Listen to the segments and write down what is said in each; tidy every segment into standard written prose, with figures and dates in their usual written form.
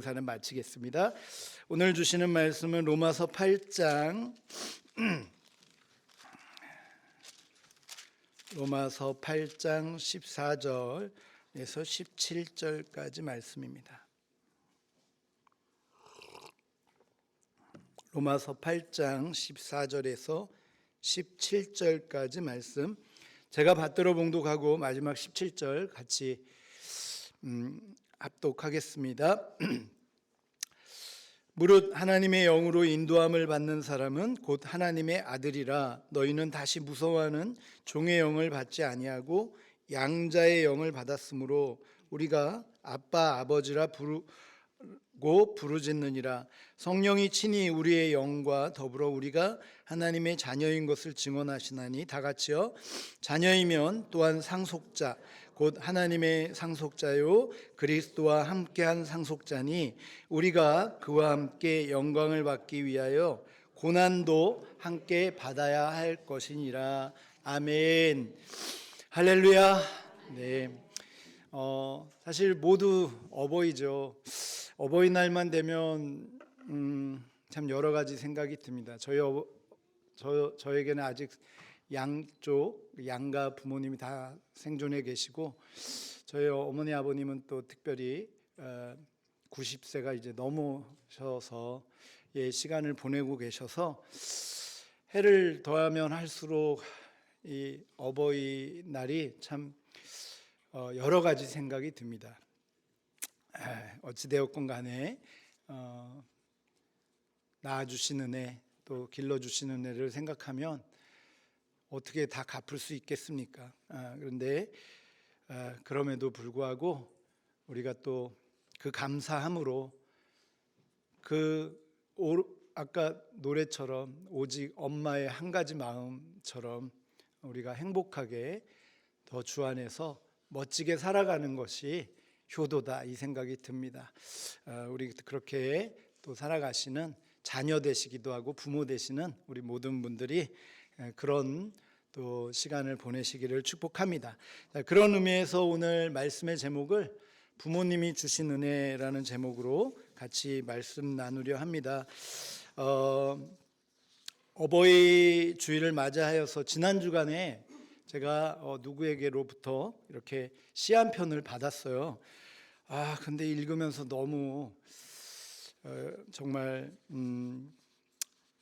사는 마치겠습니다. 오늘 주시는 말씀은 로마서 8장 로마서 8장 14절에서 17절까지 말씀입니다. 로마서 8장 14절에서 17절까지 말씀, 제가 받들어 봉독하고 마지막 17절 같이 합독하겠습니다. 무릇 하나님의 영으로 인도함을 받는 사람은 곧 하나님의 아들이라. 너희는 다시 무서워하는 종의 영을 받지 아니하고 양자의 영을 받았으므로 우리가 아빠 아버지라 부르짖느니라. 성령이 친히 우리의 영과 더불어 우리가 하나님의 자녀인 것을 증언하시나니, 다 같이요. 자녀이면 또한 상속자 곧 하나님의 상속자요 그리스도와 함께한 상속자니, 우리가 그와 함께 영광을 받기 위하여 고난도 함께 받아야 할 것이니라. 아멘. 할렐루야. 네. 사실 모두 어버이죠. 어버이날만 되면 참 여러 가지 생각이 듭니다. 저에게는 아직 양가 부모님이 다 생존해 계시고, 저희 어머니 아버님은 또 특별히 90세가 이제 넘으셔서 시간을 보내고 계셔서, 해를 더하면 할수록 이 어버이날이 참 여러 가지 생각이 듭니다. 어찌되었건 간에 낳아주시는 애, 또 길러주시는 애를 생각하면 어떻게 다 갚을 수 있겠습니까? 그런데 그럼에도 불구하고 우리가 또 그 감사함으로 아까 노래처럼 오직 엄마의 한 가지 마음처럼 우리가 행복하게 더 주 안에서 멋지게 살아가는 것이 효도다, 이 생각이 듭니다. 우리 그렇게 또 살아가시는 자녀 되시기도 하고 부모 되시는 우리 모든 분들이 그런 또 시간을 보내시기를 축복합니다. 그런 의미에서 오늘 말씀의 제목을 부모님이 주신 은혜라는 제목으로 같이 말씀 나누려 합니다. 어버이 주일을 맞이하여서 지난 주간에 제가 누구에게로부터 이렇게 시 한 편을 받았어요. 근데 읽으면서 너무 정말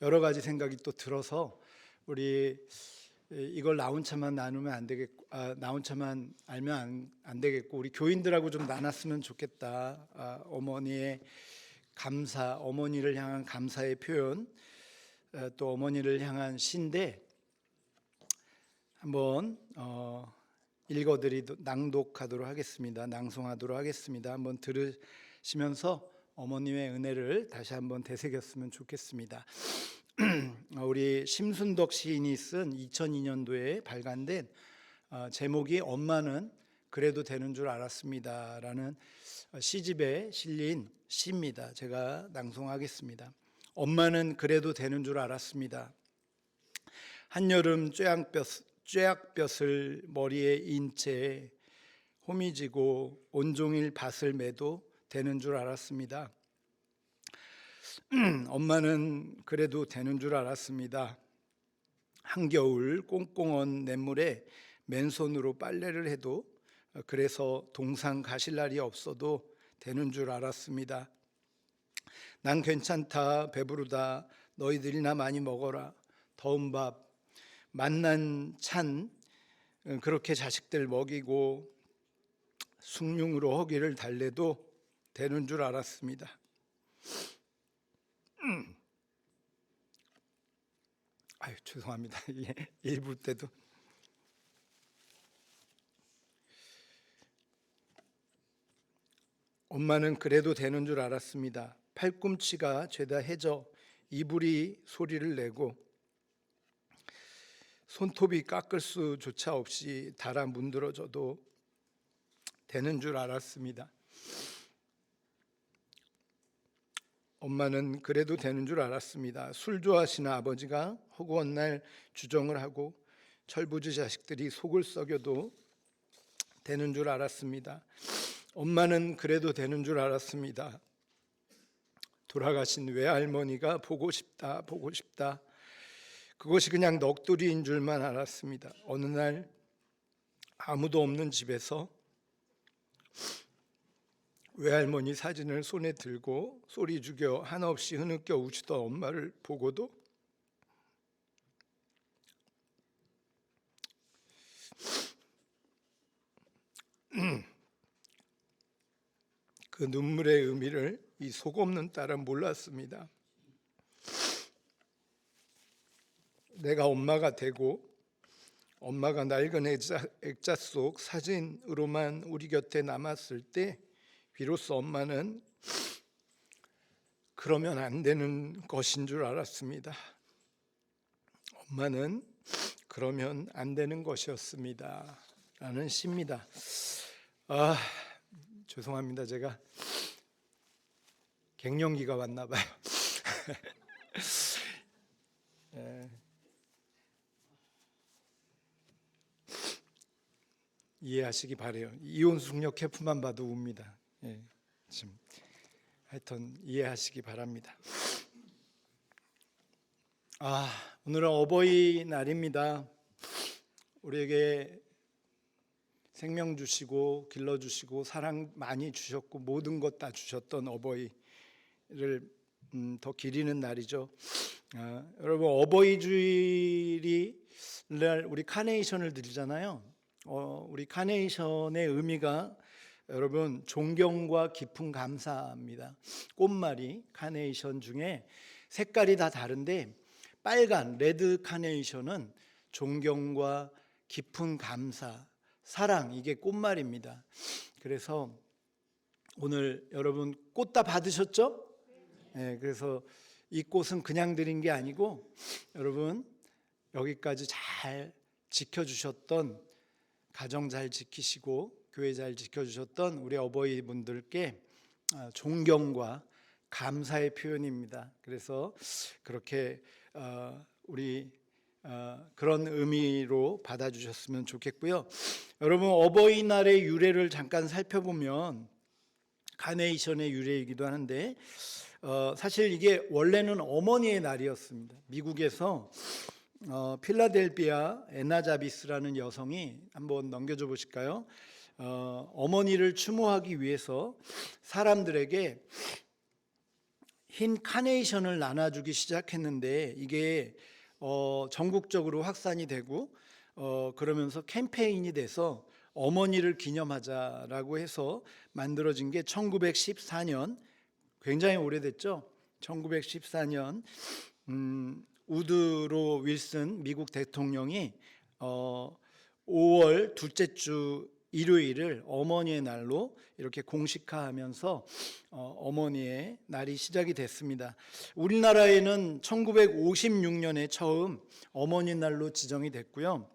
여러 가지 생각이 또 들어서, 우리 이걸 나 혼자만 나누면 안 되겠고, 나 혼자만 알면 안 되겠고, 우리 교인들하고 좀 나눴으면 좋겠다. 어머니의 감사, 어머니를 향한 감사의 표현, 또 어머니를 향한 시인데, 한번 낭독하도록 하겠습니다. 낭송하도록 하겠습니다. 한번 들으시면서 어머님의 은혜를 다시 한번 되새겼으면 좋겠습니다. 우리 심순덕 시인이 쓴 2002년도에 발간된 제목이 엄마는 그래도 되는 줄 알았습니다 라는 시집에 실린 시입니다. 제가 낭송하겠습니다. 엄마는 그래도 되는 줄 알았습니다. 한여름 쬐약볕을 머리에 인 채 호미지고 온종일 밭을 매도 되는 줄 알았습니다. 엄마는 그래도 되는 줄 알았습니다. 한겨울 꽁꽁 냇물에 맨손으로 빨래를 해도, 그래서 동상 가실 날이 없어도 되는 줄 알았습니다. 난 괜찮다, 배부르다, 너희들이나 많이 먹어라, 더운 밥 만난 찬 그렇게 자식들 먹이고 숭늉으로 허기를 달래도 되는 줄 알았습니다. 죄송합니다. 일부 때도 엄마는 그래도 되는 줄 알았습니다. 팔꿈치가 죄다 해져 이불이 소리를 내고 손톱이 깎을 수조차 없이 달아 문드러져도 되는 줄 알았습니다. 엄마는 그래도 되는 줄 알았습니다. 술 좋아하시는 아버지가 허구한 날 주정을 하고 철부지 자식들이 속을 썩여도 되는 줄 알았습니다. 엄마는 그래도 되는 줄 알았습니다. 돌아가신 외할머니가 보고 싶다, 보고 싶다. 그것이 그냥 넋두리인 줄만 알았습니다. 어느 날 아무도 없는 집에서 외할머니 사진을 손에 들고 소리 죽여 한없이 흐느껴 우시던 엄마를 보고도 그 눈물의 의미를 이 속없는 딸은 몰랐습니다. 내가 엄마가 되고 엄마가 낡은 액자 속 사진으로만 우리 곁에 남았을 때 비로소 엄마는 그러면 안 되는 것인 줄 알았습니다. 엄마는 그러면 안 되는 것이었습니다. 라는 시입니다. 죄송합니다. 제가 갱년기가 왔나 봐요. 이해하시기 바래요. 이혼숙녀 캠프만 봐도 웁니다. 지금 하여튼 이해하시기 바랍니다. 오늘은 어버이날입니다. 우리에게 생명 주시고 길러주시고 사랑 많이 주셨고 모든 것 다 주셨던 어버이를 더 기리는 날이죠. 여러분, 어버이 주일이 날 우리 카네이션을 드리잖아요. 우리 카네이션의 의미가 여러분 존경과 깊은 감사입니다. 꽃말이 카네이션 중에 색깔이 다 다른데 빨간 레드 카네이션은 존경과 깊은 감사, 사랑, 이게 꽃말입니다. 그래서 오늘 여러분 꽃 다 받으셨죠? 네, 그래서 이 꽃은 그냥 드린 게 아니고 여러분 여기까지 잘 지켜주셨던, 가정 잘 지키시고 교회 잘 지켜주셨던 우리 어버이분들께 존경과 감사의 표현입니다. 그래서 그렇게 우리 그런 의미로 받아주셨으면 좋겠고요. 여러분, 어버이날의 유래를 잠깐 살펴보면 카네이션의 유래이기도 하는데 사실 이게 원래는 어머니의 날이었습니다. 미국에서 필라델피아 에나자비스라는 여성이, 한번 넘겨줘 보실까요? 어머니를 추모하기 위해서 사람들에게 흰 카네이션을 나눠주기 시작했는데 이게 전국적으로 확산이 되고 그러면서 캠페인이 돼서 어머니를 기념하자라고 해서 만들어진 게 1914년, 굉장히 오래됐죠. 1914년 우드로 윌슨 미국 대통령이 5월 둘째 주 일요일을 어머니의 날로 이렇게 공식화하면서 어머니의 날이 시작이 됐습니다. 우리나라에는 1956년에 처음 어머니 날로 지정이 됐고요.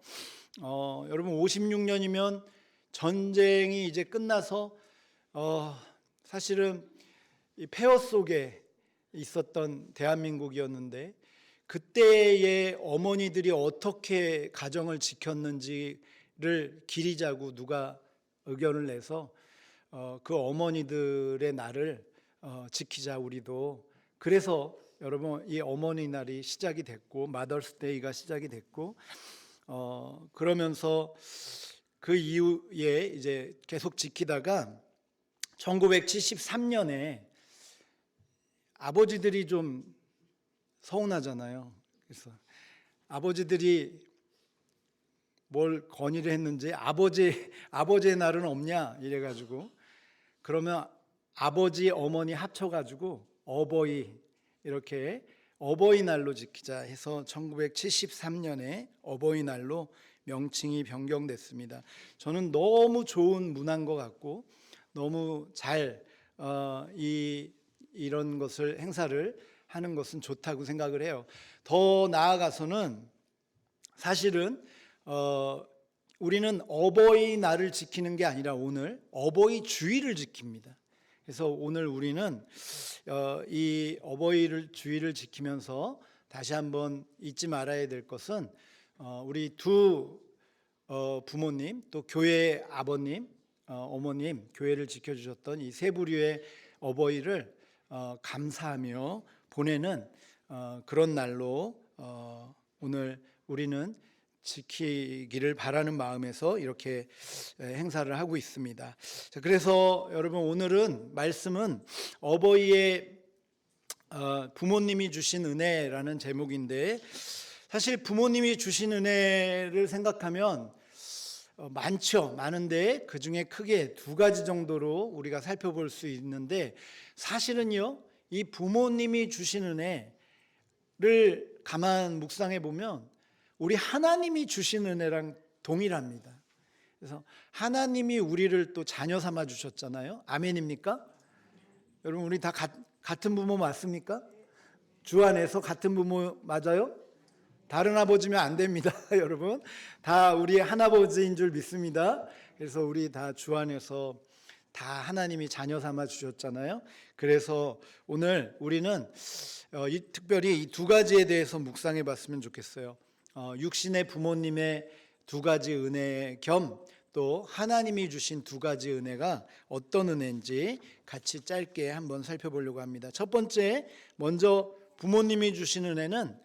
여러분 56년이면 전쟁이 이제 끝나서 사실은 이 폐허 속에 있었던 대한민국이었는데 그때의 어머니들이 어떻게 가정을 지켰는지를 기리자고 누가 의견을 내서 그 어머니들의 날을 지키자 우리도. 그래서 여러분 이 어머니 날이 시작이 됐고 마더스데이가 시작이 됐고 그러면서 그 이후에 이제 계속 지키다가 1973년에 아버지들이 좀 서운하잖아요. 그래서 아버지들이 뭘 건의를 했는지 아버지의 날은 없냐 이래가지고, 그러면 아버지 어머니 합쳐가지고 어버이, 이렇게 어버이날로 지키자 해서 1973년에 어버이날로 명칭이 변경됐습니다. 저는 너무 좋은 문화인 것 같고 너무 잘 이런 것을 행사를 하는 것은 좋다고 생각을 해요. 더 나아가서는 사실은 우리는 어버이날을 지키는 게 아니라 오늘 어버이 주일을 지킵니다. 그래서 오늘 우리는 이 어버이 주일을 지키면서 다시 한번 잊지 말아야 될 것은 우리 두 부모님, 또 교회 아버님, 어머님, 교회를 지켜주셨던 이 세 부류의 어버이를 감사하며 보내는 그런 날로 오늘 우리는 지키기를 바라는 마음에서 이렇게 행사를 하고 있습니다. 자, 그래서 여러분 오늘은 말씀은 어버이의 부모님이 주신 은혜라는 제목인데, 사실 부모님이 주신 은혜를 생각하면 많은데 그 중에 크게 두 가지 정도로 우리가 살펴볼 수 있는데, 사실은요 이 부모님이 주신 은혜를 가만 묵상해 보면 우리 하나님이 주신 은혜랑 동일합니다. 그래서 하나님이 우리를 또 자녀 삼아 주셨잖아요. 아멘입니까? 여러분 우리 다 같은 부모 맞습니까? 주 안에서 같은 부모 맞아요? 다른 아버지면 안 됩니다. 여러분 다 우리 하나버지인 줄 믿습니다. 그래서 우리 다 주 안에서 다 하나님이 자녀 삼아 주셨잖아요. 그래서 오늘 우리는 특별히 이 두 가지에 대해서 묵상해 봤으면 좋겠어요. 육신의 부모님의 두 가지 은혜 겸 또 하나님이 주신 두 가지 은혜가 어떤 은혜인지 같이 짧게 한번 살펴보려고 합니다. 첫 번째, 먼저 부모님이 주신 은혜는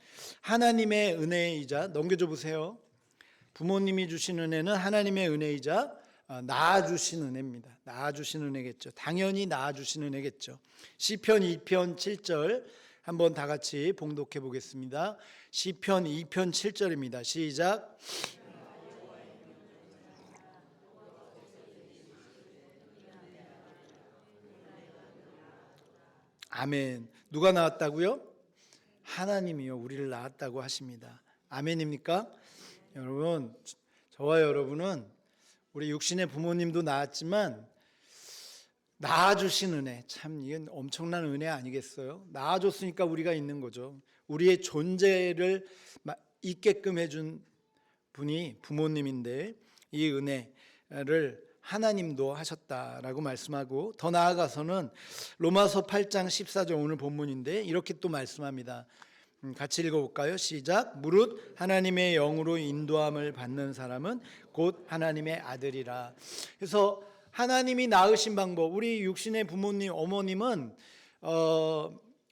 하나님의 은혜이자, 넘겨줘 보세요. 부모님이 주신 은혜는 하나님의 은혜이자 낳아주신 은혜입니다. 낳아주신 은혜겠죠. 당연히 낳아주신 은혜겠죠. 시편 2편 7절 한번 다 같이 봉독해 보겠습니다. 시편 2편 7절입니다. 시작. 아멘. 누가 낳았다고요? 하나님이요 우리를 낳았다고 하십니다. 아멘입니까? 여러분, 저와 여러분은 우리 육신의 부모님도 낳았지만 낳아주신 은혜, 참 이건 엄청난 은혜 아니겠어요? 낳아줬으니까 우리가 있는 거죠. 우리의 존재를 있게끔 해준 분이 부모님인데 이 은혜를 하나님도 하셨다라고 말씀하고, 더 나아가서는 로마서 8장 14절 오늘 본문인데 이렇게 또 말씀합니다. 같이 읽어볼까요? 시작. 무릇 하나님의 영으로 인도함을 받는 사람은 곧 하나님의 아들이라. 그래서 하나님이 낳으신 방법, 우리 육신의 부모님, 어머님은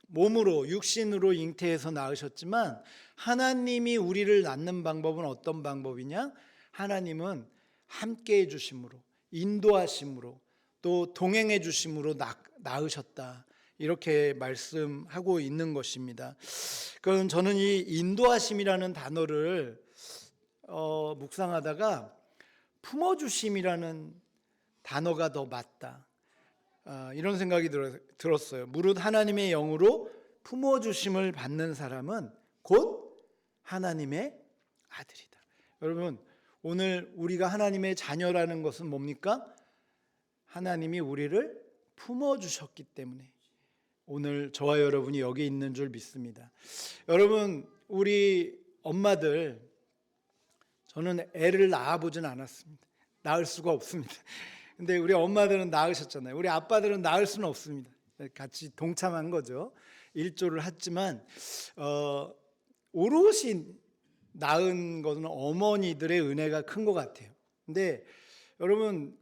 몸으로 육신으로 잉태해서 낳으셨지만 하나님이 우리를 낳는 방법은 어떤 방법이냐? 하나님은 함께 해주심으로, 인도하심으로, 또 동행해 주심으로 낳으셨다, 이렇게 말씀하고 있는 것입니다. 그럼 저는 이 인도하심이라는 단어를 묵상하다가 품어주심이라는 단어가 더 맞다, 이런 생각이 들었어요. 무릇 하나님의 영으로 품어주심을 받는 사람은 곧 하나님의 아들이다. 여러분 오늘 우리가 하나님의 자녀라는 것은 뭡니까? 하나님이 우리를 품어주셨기 때문에 오늘 저와 여러분이 여기 있는 줄 믿습니다. 여러분 우리 엄마들, 저는 애를 낳아보진 않았습니다. 낳을 수가 없습니다. 근데 우리 엄마들은 낳으셨잖아요. 우리 아빠들은 낳을 수는 없습니다. 같이 동참한 거죠. 일조를 했지만 오롯이 낳은 것은 어머니들의 은혜가 큰 것 같아요. 근데 여러분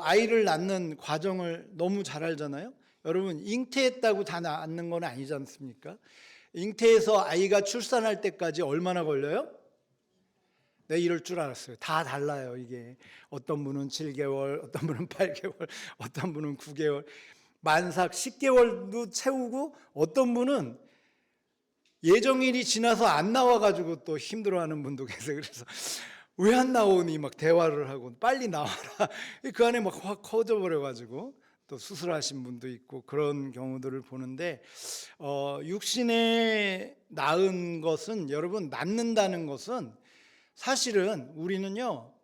아이를 낳는 과정을 너무 잘 알잖아요. 여러분 잉태했다고 다 낳는 건 아니지 않습니까? 잉태해서 아이가 출산할 때까지 얼마나 걸려요? 네, 이럴 줄 알았어요. 다 달라요. 이게 어떤 분은 7개월, 어떤 분은 8개월, 어떤 분은 9개월, 만삭 10개월도 채우고, 어떤 분은 예정일이 지나서 안 나와가지고 또 힘들어하는 분도 계세요. 그래서 왜 안 나오니 막 대화를 하고 빨리 나와라. 그 안에 막 확 커져버려가지고 또 수술하신 분도 있고 그런 경우들을 보는데, 육신에 낳은 것은, 여러분 낳는다는 것은 사실은 우리는요,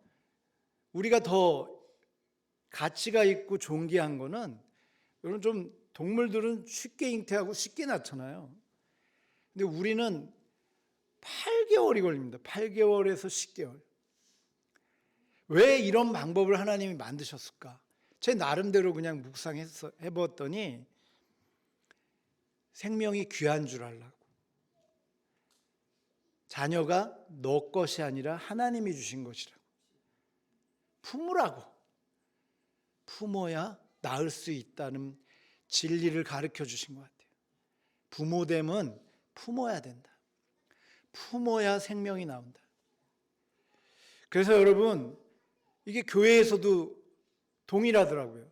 우리가 더 가치가 있고 존귀한 거는, 여러분 좀 동물들은 쉽게 잉태하고 쉽게 낳잖아요. 근데 우리는 8개월이 걸립니다. 8개월에서 10개월. 왜 이런 방법을 하나님이 만드셨을까? 제 나름대로 그냥 묵상해봤더니 생명이 귀한 줄 알라고. 자녀가 너 것이 아니라 하나님이 주신 것이라고. 품으라고. 품어야 낳을 수 있다는 진리를 가르쳐 주신 것 같아요. 부모됨은 품어야 된다. 품어야 생명이 나온다. 그래서 여러분, 이게 교회에서도 동일하더라고요.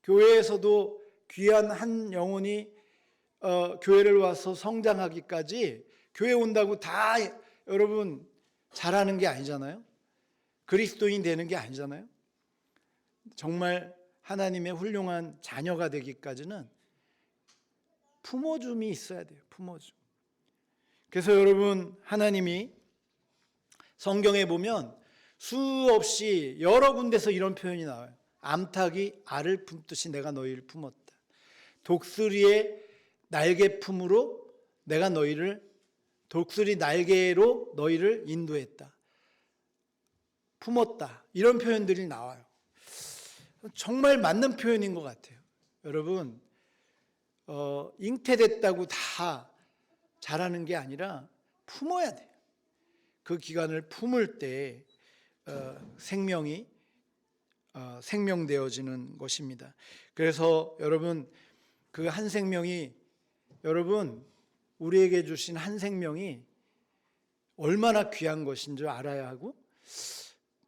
교회에서도 귀한 한 영혼이 교회를 와서 성장하기까지 교회 온다고 다 여러분 잘하는 게 아니잖아요. 그리스도인 되는 게 아니잖아요. 정말 하나님의 훌륭한 자녀가 되기까지는 품어줌이 있어야 돼요. 품어줌. 그래서 여러분, 하나님이 성경에 보면 수없이 여러 군데서 이런 표현이 나와요. 암탉이 알을 품듯이 내가 너희를 품었다. 독수리의 날개 품으로 내가 너희를, 독수리 날개로 너희를 인도했다. 품었다. 이런 표현들이 나와요. 정말 맞는 표현인 것 같아요. 여러분, 잉태됐다고 다 잘하는 게 아니라 품어야 돼요. 그 기간을 품을 때 생명이 생명되어지는 것입니다. 그래서 여러분, 그 한 생명이, 여러분 우리에게 주신 한 생명이 얼마나 귀한 것인 줄 알아야 하고,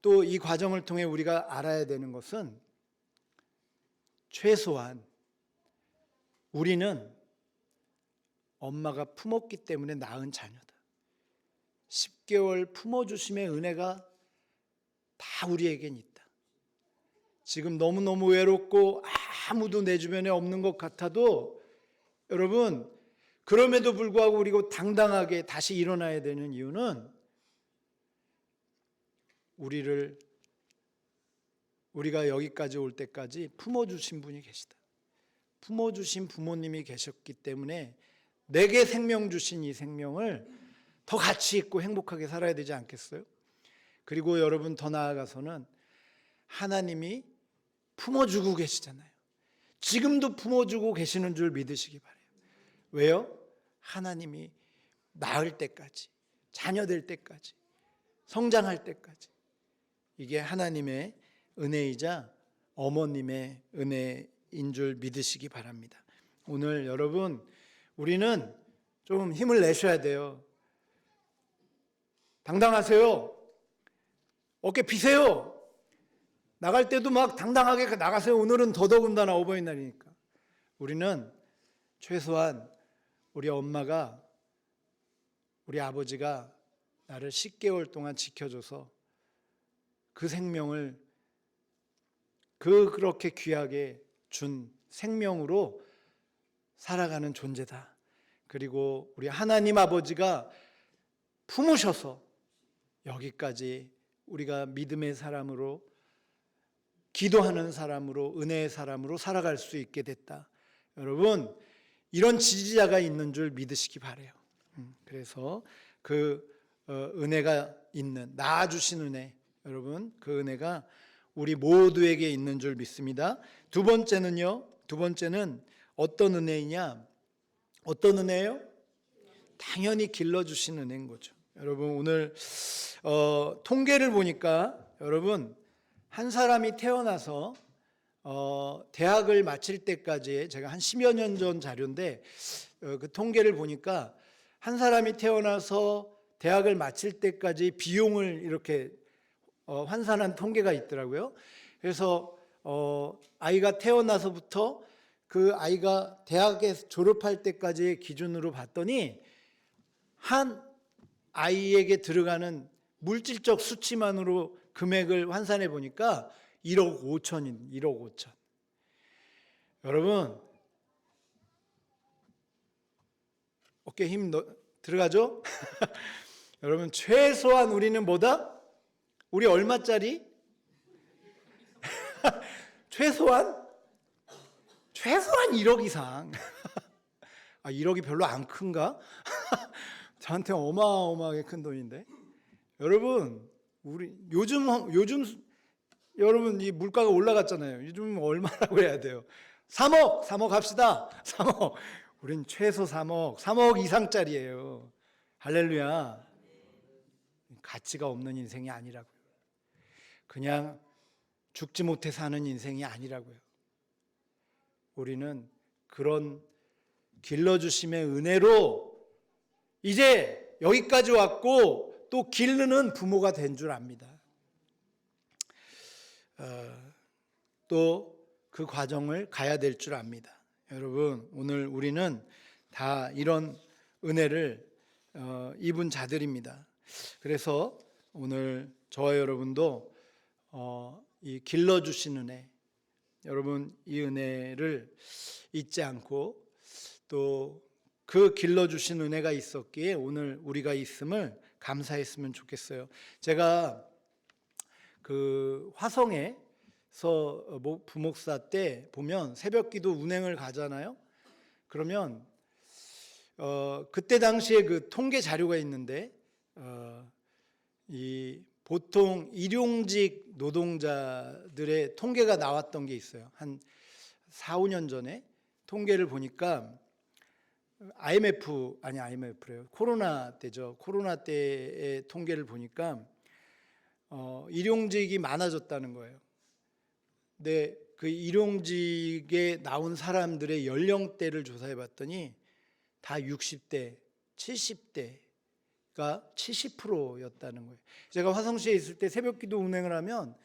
또 이 과정을 통해 우리가 알아야 되는 것은 최소한 우리는 엄마가 품었기 때문에 낳은 자녀다. 10개월 품어주심의 은혜가 다 우리에겐 있다. 지금 너무너무 외롭고 아무도 내 주변에 없는 것 같아도 여러분, 그럼에도 불구하고 우리가 당당하게 다시 일어나야 되는 이유는 우리가 여기까지 올 때까지 품어주신 분이 계시다. 품어주신 부모님이 계셨기 때문에 내게 생명 주신 이 생명을 더 가치 있고 행복하게 살아야 되지 않겠어요? 그리고 여러분, 더 나아가서는 하나님이 품어주고 계시잖아요. 지금도 품어주고 계시는 줄 믿으시기 바라요. 왜요? 하나님이 낳을 때까지, 자녀 될 때까지, 성장할 때까지, 이게 하나님의 은혜이자 어머님의 은혜인 줄 믿으시기 바랍니다. 오늘 여러분, 우리는 좀 힘을 내셔야 돼요. 당당하세요. 어깨 피세요. 나갈 때도 막 당당하게 나가세요. 오늘은 더더군다나 어버이날이니까. 우리는 최소한 우리 엄마가, 우리 아버지가 나를 10개월 동안 지켜줘서 그 생명을 그렇게 귀하게 준 생명으로 살아가는 존재다. 그리고 우리 하나님 아버지가 품으셔서 여기까지 우리가 믿음의 사람으로, 기도하는 사람으로, 은혜의 사람으로 살아갈 수 있게 됐다. 여러분, 이런 지지자가 있는 줄 믿으시기 바라요. 그래서 그 은혜가 있는, 낳아주신 은혜, 여러분 그 은혜가 우리 모두에게 있는 줄 믿습니다. 두 번째는 어떤 은혜이냐? 어떤 은혜예요? 당연히 길러주신 은혜인 거죠. 여러분, 오늘 통계를 보니까 여러분, 한 사람이 태어나서 대학을 마칠 때까지, 제가 한 10여 년 전 자료인데 그 통계를 보니까 한 사람이 태어나서 대학을 마칠 때까지 비용을 이렇게 환산한 통계가 있더라고요. 그래서 아이가 태어나서부터 그 아이가 대학에 졸업할 때까지의 기준으로 봤더니 한 아이에게 들어가는 물질적 수치만으로 금액을 환산해 보니까 1억 5천인 1억 5천. 여러분, 어깨 힘 들어가죠? 여러분, 최소한 우리는 뭐다? 우리 얼마짜리? 최소한 1억 이상. 1억이 별로 안 큰가? 저한테 어마어마하게 큰 돈인데. 여러분, 우리 요즘 여러분 이 물가가 올라갔잖아요. 요즘 얼마라고 해야 돼요? 3억 합시다. 3억. 우린 최소 3억 이상짜리예요. 할렐루야. 가치가 없는 인생이 아니라고요. 그냥 죽지 못해 사는 인생이 아니라고요. 우리는 그런 길러주심의 은혜로 이제 여기까지 왔고 또 기르는 부모가 된 줄 압니다. 또 그 과정을 가야 될 줄 압니다. 여러분, 오늘 우리는 다 이런 은혜를 입은 자들입니다. 그래서 오늘 저와 여러분도 이 길러주신 은혜, 여러분 이 은혜를 잊지 않고 또 그 길러주신 은혜가 있었기에 오늘 우리가 있음을 감사했으면 좋겠어요. 제가 그 화성에서 부목사 때 보면 새벽기도 운행을 가잖아요. 그러면 그때 당시에 그 통계 자료가 있는데 이 보통 일용직 노동자들의 통계가 나왔던 게 있어요. 한 4, 5년 전에 통계를 보니까 IMF래요. 코로나 때죠. 코로나 때의 통계를 보니까 일용직이 많아졌다는 거예요. 근데 그 일용직에 나온 사람들의 연령대를 조사해 봤더니 다 60대, 70대가 70%였다는 거예요. 제가 화성시에 있을 때 새벽기도 운행을 하면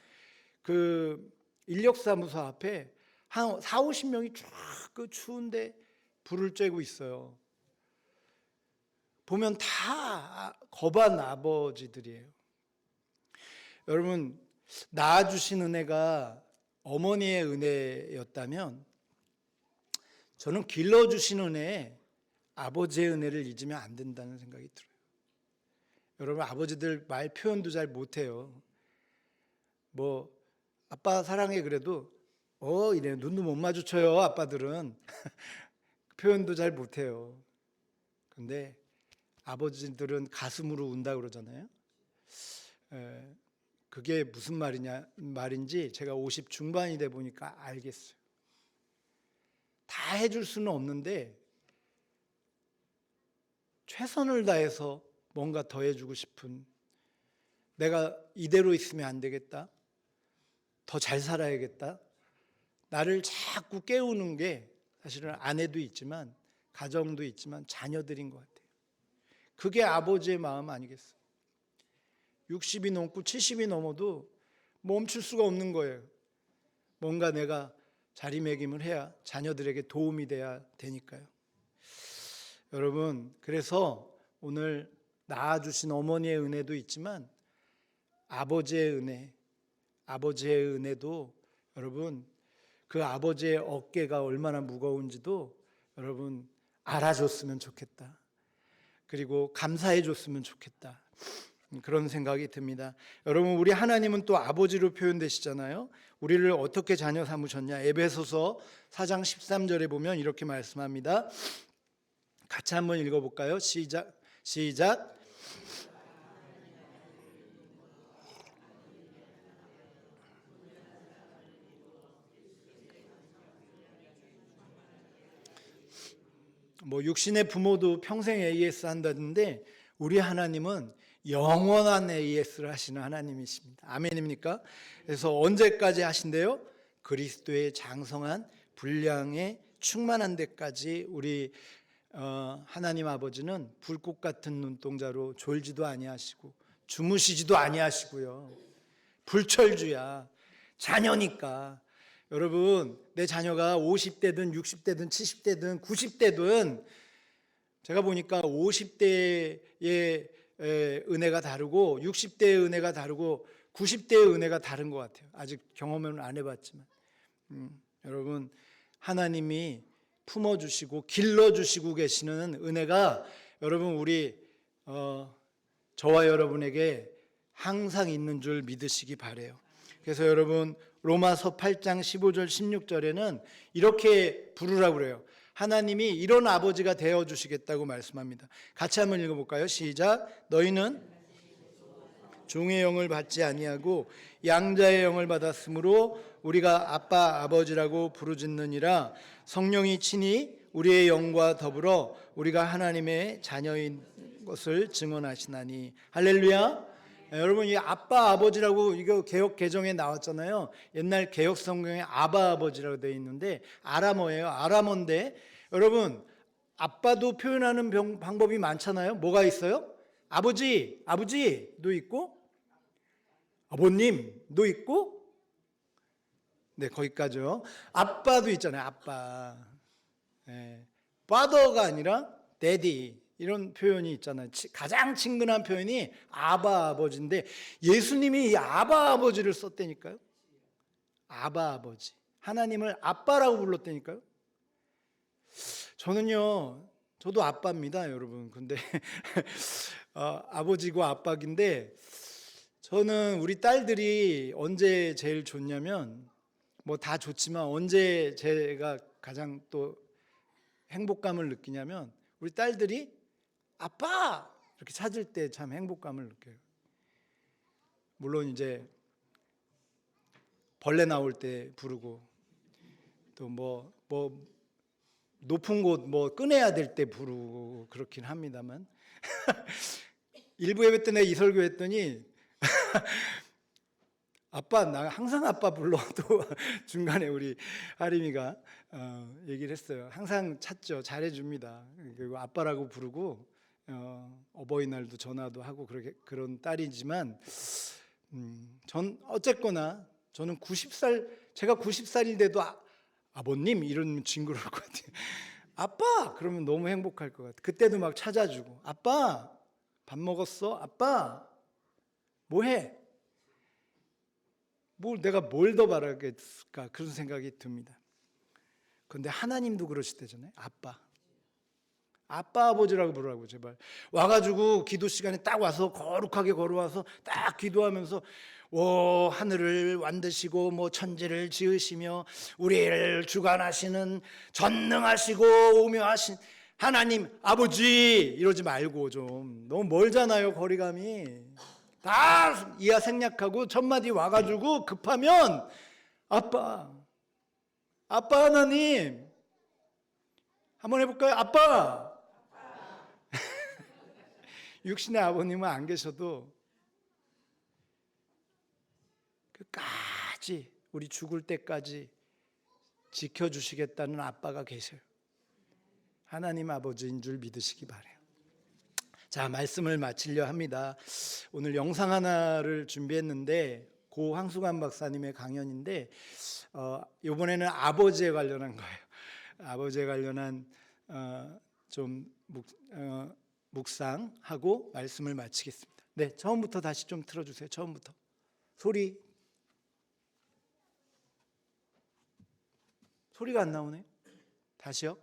그 인력사무소 앞에 한 4, 50명이 쫙 그 추운데 불을 쬐고 있어요. 보면 다 겁한 아버지들이에요. 여러분, 낳아주신 은혜가 어머니의 은혜였다면 저는 길러주신 은혜에 아버지의 은혜를 잊으면 안 된다는 생각이 들어요. 여러분, 아버지들 말 표현도 잘 못해요. 뭐 아빠 사랑해 그래도 이래 눈도 못 마주쳐요. 아빠들은 표현도 잘 못해요. 근데 아버지들은 가슴으로 운다 그러잖아요. 그게 무슨 말인지 제가 50 중반이 돼 보니까 알겠어요. 다 해줄 수는 없는데 최선을 다해서 뭔가 더 해주고 싶은, 내가 이대로 있으면 안 되겠다, 더 잘 살아야겠다, 나를 자꾸 깨우는 게 사실은 아내도 있지만 가정도 있지만 자녀들인 것 같아요. 그게 아버지의 마음 아니겠어요? 60이 넘고 70이 넘어도 멈출 수가 없는 거예요. 뭔가 내가 자리매김을 해야 자녀들에게 도움이 돼야 되니까요. 여러분, 그래서 오늘 낳아주신 어머니의 은혜도 있지만 아버지의 은혜도 여러분, 그 아버지의 어깨가 얼마나 무거운지도 여러분 알아줬으면 좋겠다. 그리고 감사해 줬으면 좋겠다. 그런 생각이 듭니다. 여러분, 우리 하나님은 또 아버지로 표현되시잖아요. 우리를 어떻게 자녀 삼으셨냐? 에베소서 4장 13절에 보면 이렇게 말씀합니다. 같이 한번 읽어볼까요? 시작. 뭐 육신의 부모도 평생 AS 한다는데 우리 하나님은 영원한 AS를 하시는 하나님이십니다. 아멘입니까? 그래서 언제까지 하신대요? 그리스도의 장성한 분량에 충만한 데까지 우리 하나님 아버지는 불꽃 같은 눈동자로 졸지도 아니하시고 주무시지도 아니하시고요. 불철주야. 자녀니까. 여러분, 내 자녀가 50대든 60대든 70대든 90대든 제가 보니까 50대의 은혜가 다르고 60대의 은혜가 다르고 90대의 은혜가 다른 것 같아요. 아직 경험은 안 해봤지만 여러분, 하나님이 품어주시고 길러주시고 계시는 은혜가 여러분 우리 저와 여러분에게 항상 있는 줄 믿으시기 바라요. 그래서 여러분 로마서 8장 15절 16절에는 이렇게 부르라고 그래요. 하나님이 이런 아버지가 되어주시겠다고 말씀합니다. 같이 한번 읽어볼까요? 시작. 너희는 종의 영을 받지 아니하고 양자의 영을 받았으므로 우리가 아빠 아버지라고 부르짖느니라. 성령이 친히 우리의 영과 더불어 우리가 하나님의 자녀인 것을 증언하시나니. 할렐루야. 여러분 이 아빠 아버지라고 이거 개역 개정에 나왔잖아요. 옛날 개역 성경에 아바 아버지라고 되어 있는데 아람어예요. 아람어인데 여러분 아빠도 표현하는 방법이 많잖아요. 뭐가 있어요? 아버지도 있고 아버님도 있고 네 거기까지요. 아빠도 있잖아요. 아빠. 네. father가 아니라 daddy 이런 표현이 있잖아요. 가장 친근한 표현이 아바 아버지인데 예수님이 이 아바 아버지를 썼다니까요. 아바 아버지. 하나님을 아빠라고 불렀다니까요. 저도 아빠입니다, 여러분. 근데 아버지고 아빠인데 저는 우리 딸들이 언제 제일 좋냐면 뭐 다 좋지만 언제 제가 가장 또 행복감을 느끼냐면 우리 딸들이 아빠 이렇게 찾을 때 참 행복감을 느껴요. 물론 이제 벌레 나올 때 부르고 또 뭐 높은 곳 뭐 꺼내야 될 때 부르고 그렇긴 합니다만 일부 예배 때 내가 이 설교 했더니 아빠 나 항상 아빠 불러도 중간에 우리 하림이가 얘기를 했어요. 항상 찾죠. 잘해줍니다. 그리고 아빠라고 부르고 어버이날도 전화도 하고 그런 딸이지만 전 어쨌거나 저는 제가 90살인데도 아버님 이런 징그러울 것 같아요. 아빠 그러면 너무 행복할 것 같아요. 그때도 막 찾아주고 아빠 밥 먹었어? 아빠 뭐해? 내가 뭘 더 바라겠을까 그런 생각이 듭니다. 그런데 하나님도 그러시대잖아요. 아빠 아버지라고 부르라고 제발. 와가지고 기도 시간에 딱 와서 거룩하게 걸어와서 딱 기도하면서 하늘을 만드시고 뭐 천지를 지으시며 우리를 주관하시는 전능하시고 오묘하신 하나님 아버지 이러지 말고 좀 너무 멀잖아요. 거리감이 다 이하 생략하고 첫 마디 와가지고 급하면 아빠 하나님 한번 해볼까요? 아빠 육신의 아버님은 안 계셔도 끝까지 우리 죽을 때까지 지켜주시겠다는 아빠가 계셔요. 하나님 아버지인 줄 믿으시기 바라요. 자, 말씀을 마치려 합니다. 오늘 영상 하나를 준비했는데 고 황수관 박사님의 강연인데 이번에는 아버지에 관련한 거예요. 아버지에 관련한 좀 묵상하고 말씀을 마치겠습니다. 네, 처음부터 다시 좀 틀어주세요. 처음부터 소리가 안 나오네요. 다시요.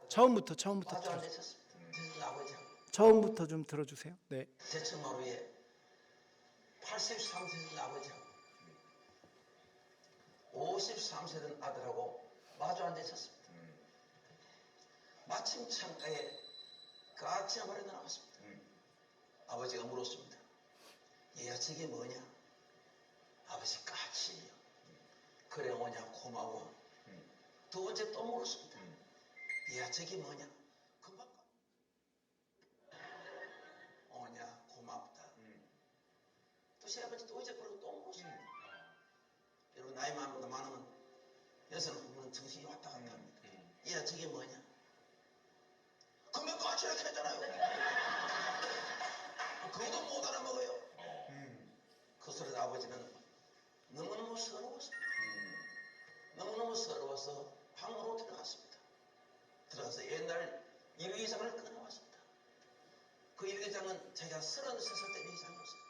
처음부터 처음부터 좀 들어주세요. 네. 대청마루에 83세 아버지 53세 아들하고 마주 앉아 있었습니다. 마침 창가에 까치 한 마리 나왔습니다. 아버지가 물었습니다. 얘야 저게 뭐냐? 아버지 까치예요. 그래 오냐 고마워. 두 번째 또 물었습니다. 얘야 저게 뭐냐? 금방 오냐 고맙다. 또 세 번째 또 이제 그러고 또 물었습니다. 여러분 나이 많으면 여성은 보면 정신이 왔다 갔다 합니다. 얘야 저게 뭐냐? 금방 까치라 했잖아요. 그것도 못 알아먹어요. 그 소리 아버지는 너무너무 서러웠습니다. 너무너무 서러워서 방으로 들어갔습니다. 들어가서 옛날 일기장을 꺼내왔습니다. 그 일기장은 제가 33살 때 일기장이었습니다.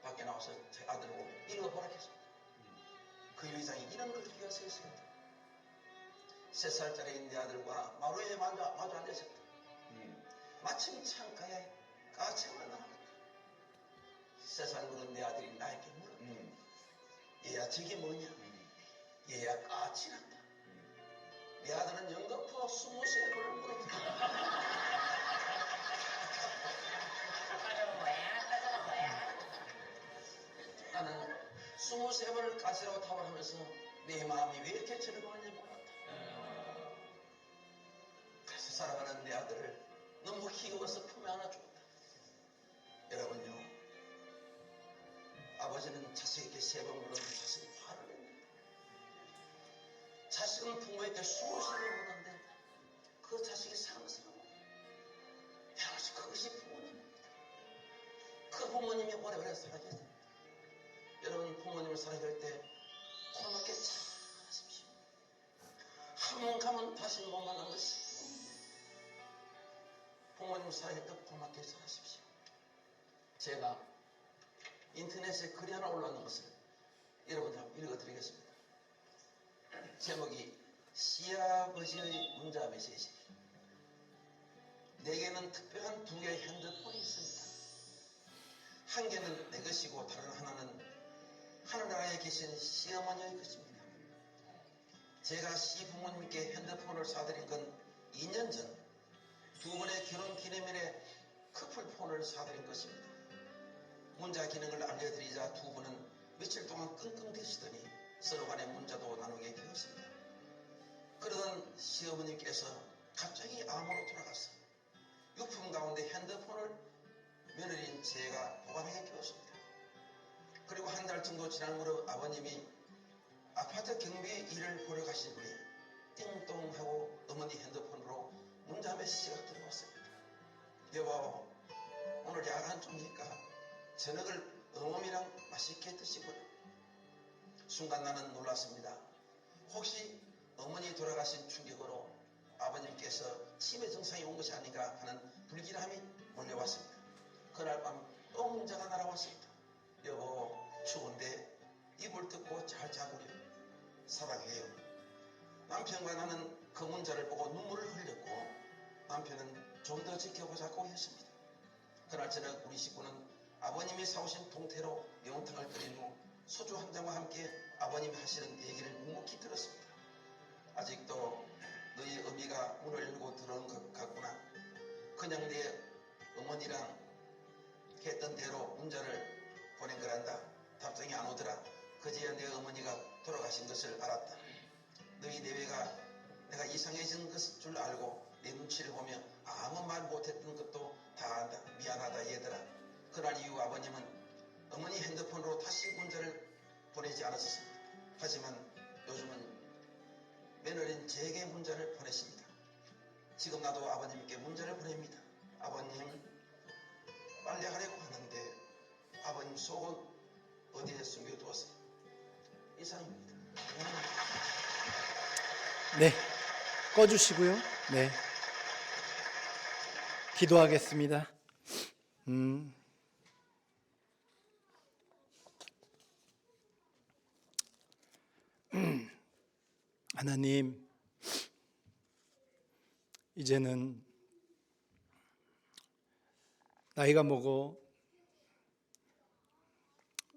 밖에 나와서 제 아들하고 읽어보라 했습니다. 그 일기장에 이런 글귀가 써 있습니다. 3살짜리 내 아들과 마루에 마주 앉았습니다. 마침 창가에 까치가 나왔다. 3살 먹은 내 아들이 나에게 물었다. 얘야 저게 뭐냐? 얘야 까치란다. 내 아들은 연거푸 23번을 물었다. 나는 23번을 까치라고 타박하면서 내 마음이 왜 이렇게 즐거웠는지 몰랐다. 그래서 사랑하는 내 아들을 너무 귀여워서 품에 안아줬다. 여러분요, 아버지는 자식에게 3번 물었는데 자식이 화를 냅니다. 자식은 부모에게 20번을 물었는데 그 자식이 상스러워요. 여러분, 그것이 부모님입니다. 그 부모님이 오래오래 살아계세요. 여러분, 부모님을 사랑할 때 고맙게 잘하십시오. 한 번 가면 다시 못 만난 것이 부모님 사랑할 때 고맙게 살아십시오. 제가 인터넷에 글이 하나 올라오는 것을 여러분들 한번 읽어드리겠습니다. 제목이 시아버지의 문자 메시지. 내게는 특별한 2개의 핸드폰이 있습니다. 한 개는 내 것이고 다른 하나는 하늘나라에 계신 시어머니의 것입니다. 제가 시부모님께 핸드폰을 사드린 건 2년 전 2분의 결혼 기념일에 커플폰을 사드린 것입니다. 문자 기능을 알려드리자 2분은 며칠 동안 끙끙대시더니 서로 간에 문자도 나누게 되었습니다. 그러던 시어머님께서 갑자기 암으로 돌아갔어요. 유품 가운데 핸드폰을 며느리인 제가 보관하게 되었습니다. 그리고 한 달 정도 지난 무렵 아버님이 아파트 경비 일을 보러 가신 후에 띵동 하고 어머니 핸드폰으로 문자 메시지가 들어왔습니다. 여보, 오늘 야간 좀니까 저녁을 어머니랑 맛있게 드시고요. 순간 나는 놀랐습니다. 혹시 어머니 돌아가신 충격으로 아버님께서 치매 증상이 온 것이 아닌가 하는 불길함이 몰려왔습니다. 그날 밤 또 문자가 날아왔습니다. 여보, 추운데 이불 덮고 잘 자구려. 사랑해요. 남편과 나는 그 문자를 보고 눈물을 흘렸고 남편은 좀 더 지켜보자고 했습니다. 그날 저녁 우리 식구는 아버님이 사오신 동태로 매운탕을 끓인 후 소주 한 잔과 함께 아버님이 하시는 얘기를 묵묵히 들었습니다. 아직도 너희 어미가 문을 열고 들어온 것 같구나. 그냥 내 어머니랑 했던 대로 문자를 보낸 거란다. 답장이 안 오더라. 그제야 내 어머니가 돌아가신 것을 알았다. 너희 내외가 내가 이상해진 것일 줄 알고 내 눈치를 보며 아무 말 못했던 것도 다 안다. 미안하다 얘들아. 그날 이후 아버님은 어머니 핸드폰으로 다시 문자를 보내지 않았습니다. 하지만 요즘은 며느리인 제게 문자를 보냈습니다. 지금 나도 아버님께 문자를 보냅니다. 아버님, 빨래하려고 하는데 아버님 속은 어디에 숨겨두었어요? 이상입니다. 네, 꺼주시고요. 네, 기도하겠습니다. 하나님, 이제는 나이가 먹어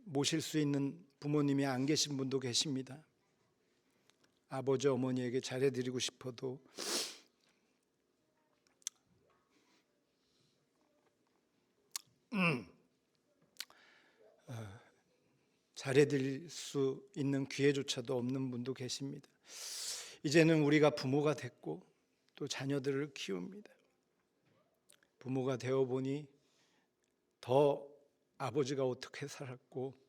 모실 수 있는 부모님이 안 계신 분도 계십니다. 아버지, 어머니에게 잘해드리고 싶어도 잘해드릴 수 있는 기회조차도 없는 분도 계십니다. 이제는 우리가 부모가 됐고 또 자녀들을 키웁니다. 부모가 되어보니 더 아버지가 어떻게 살았고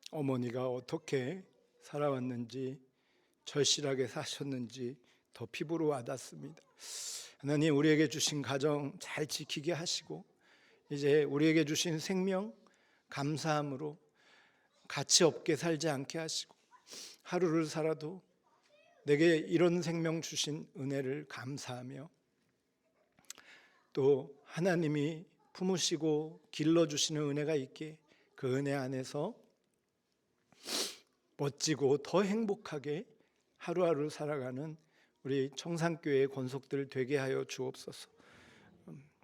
어머니가 어떻게 살아왔는지, 절실하게 사셨는지 더 피부로 와닿습니다. 하나님, 우리에게 주신 가정 잘 지키게 하시고 이제 우리에게 주신 생명 감사함으로 가치 없게 살지 않게 하시고 하루를 살아도 내게 이런 생명 주신 은혜를 감사하며 또 하나님이 품으시고 길러주시는 은혜가 있게 그 은혜 안에서 멋지고 더 행복하게 하루하루 살아가는 우리 청산교회의 권속들 되게 하여 주옵소서.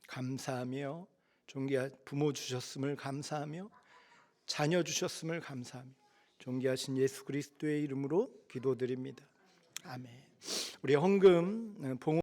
감사하며 부모 주셨음을 감사하며 자녀 주셨음을 감사하며 존귀하신 예수 그리스도의 이름으로 기도드립니다. 아멘. 우리 헌금 봉